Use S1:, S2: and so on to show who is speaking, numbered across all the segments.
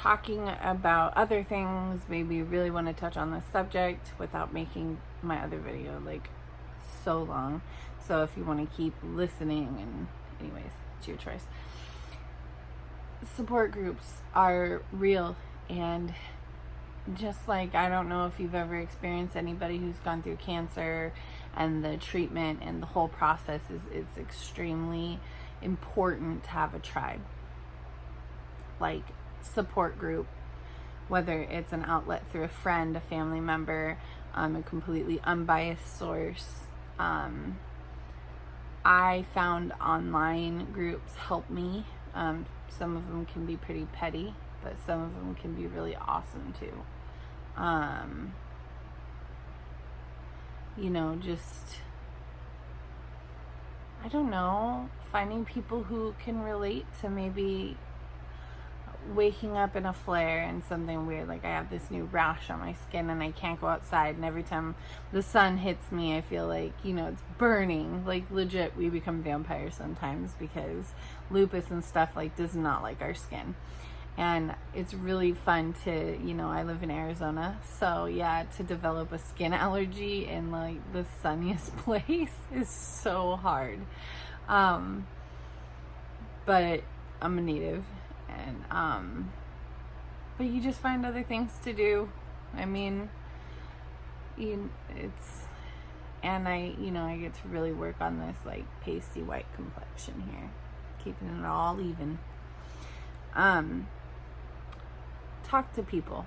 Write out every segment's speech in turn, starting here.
S1: talking about other things. Maybe you really want to touch on this subject without making my other video like so long. So if you want to keep listening, and anyways, it's your choice. Support groups are real, and just like, I don't know if you've ever experienced anybody who's gone through cancer, and the treatment and the whole process it's extremely important to have a tribe, like support group, whether it's an outlet through a friend, a family member, a completely unbiased source. I found online groups help me. Some of them can be pretty petty, but some of them can be really awesome too. Just, I don't know, finding people who can relate to maybe waking up in a flare and something weird, like I have this new rash on my skin and I can't go outside, and every time the sun hits me I feel like, it's burning. Like legit, we become vampires sometimes because lupus and stuff like does not like our skin. And it's really fun to, I live in Arizona, so yeah, to develop a skin allergy in like the sunniest place is so hard. But I'm a native, and but you just find other things to do. I mean, I get to really work on this like pasty white complexion here, keeping it all even. Talk to people.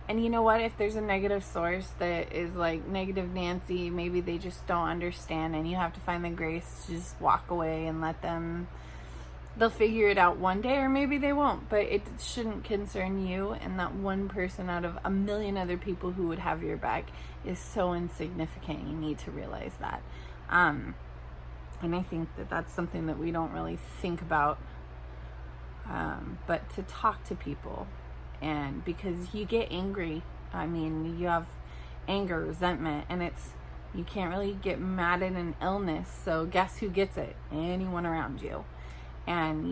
S1: And you know what? If there's a negative source that is like negative Nancy, maybe they just don't understand, and you have to find the grace to just walk away and let them. They'll figure it out one day, or maybe they won't, but it shouldn't concern you. And that one person out of a million other people who would have your back is so insignificant. You need to realize that. And I think that that's something that we don't really think about. But to talk to people, and because you get angry, I mean, you have anger, resentment, and you can't really get mad at an illness. So guess who gets it? Anyone around you. And,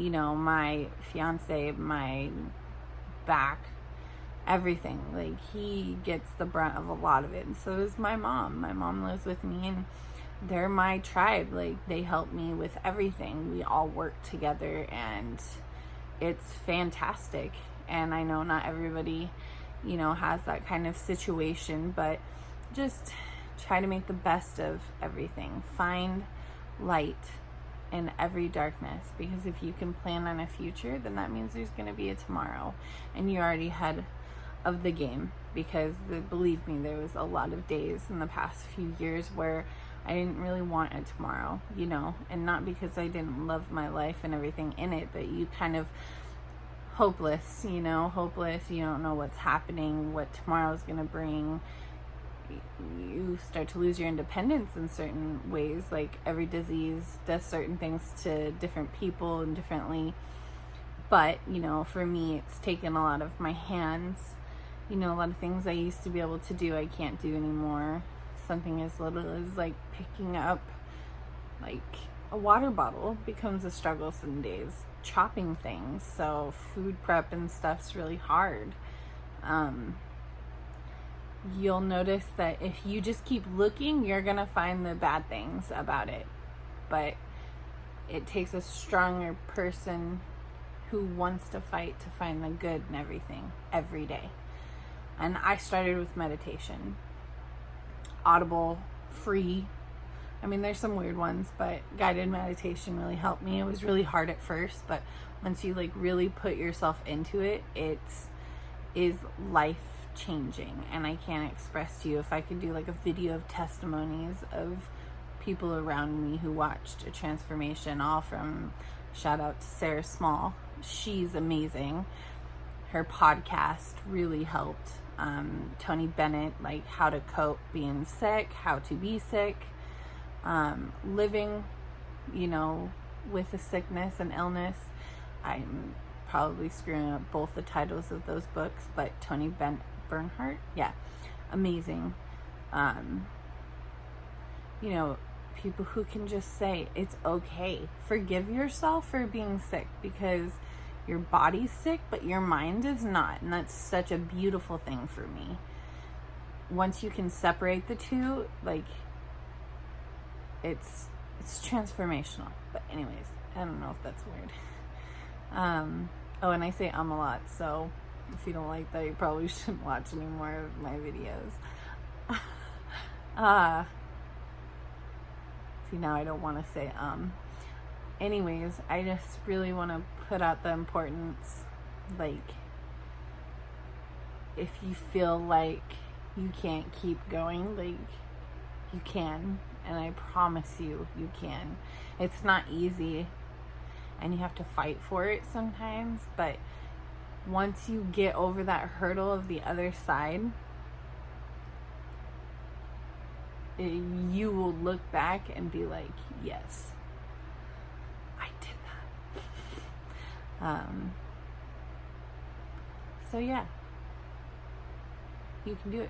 S1: my fiance, my back, everything, like he gets the brunt of a lot of it. And so does my mom. My mom lives with me, and they're my tribe. Like they help me with everything. We all work together, and it's fantastic. And I know not everybody, has that kind of situation, but just try to make the best of everything. Find light in every darkness, because if you can plan on a future, then that means there's going to be a tomorrow, and you're already ahead of the game. Because believe me, there was a lot of days in the past few years where I didn't really want a tomorrow, and not because I didn't love my life and everything in it, but you kind of hopeless, you don't know what's happening, what tomorrow's going to bring. You start to lose your independence in certain ways. Like every disease does certain things to different people and differently. But, for me, it's taken a lot of my hands. A lot of things I used to be able to do, I can't do anymore. Something as little as like picking up like a water bottle becomes a struggle some days. Chopping things, so food prep and stuff's really hard. You'll notice that if you just keep looking, you're gonna find the bad things about it. But it takes a stronger person who wants to fight to find the good in everything every day. And I started with meditation. Audible, free. I mean, there's some weird ones, but guided meditation really helped me. It was really hard at first, but once you like really put yourself into it, it is life changing. And I can't express to you, if I could do like a video of testimonies of people around me who watched a transformation, all from, shout out to Sarah Small. She's amazing. Her podcast really helped. Tony Bennett, like how to cope being sick, how to be sick, living, with a sickness and illness. I'm probably screwing up both the titles of those books, but Tony Bernhardt, yeah, amazing. People who can just say it's okay. Forgive yourself for being sick, because your body's sick, but your mind is not. And that's such a beautiful thing for me. Once you can separate the two, like, it's transformational. But anyways, I don't know if that's weird. Oh, and I say a lot, so if you don't like that, you probably shouldn't watch any more of my videos. See, now I don't want to say Anyways, I just really want to put out the importance, like, if you feel like you can't keep going, like, you can, and I promise you, you can. It's not easy, and you have to fight for it sometimes, but once you get over that hurdle of the other side, you will look back and be like, yes, I did that. So yeah, you can do it.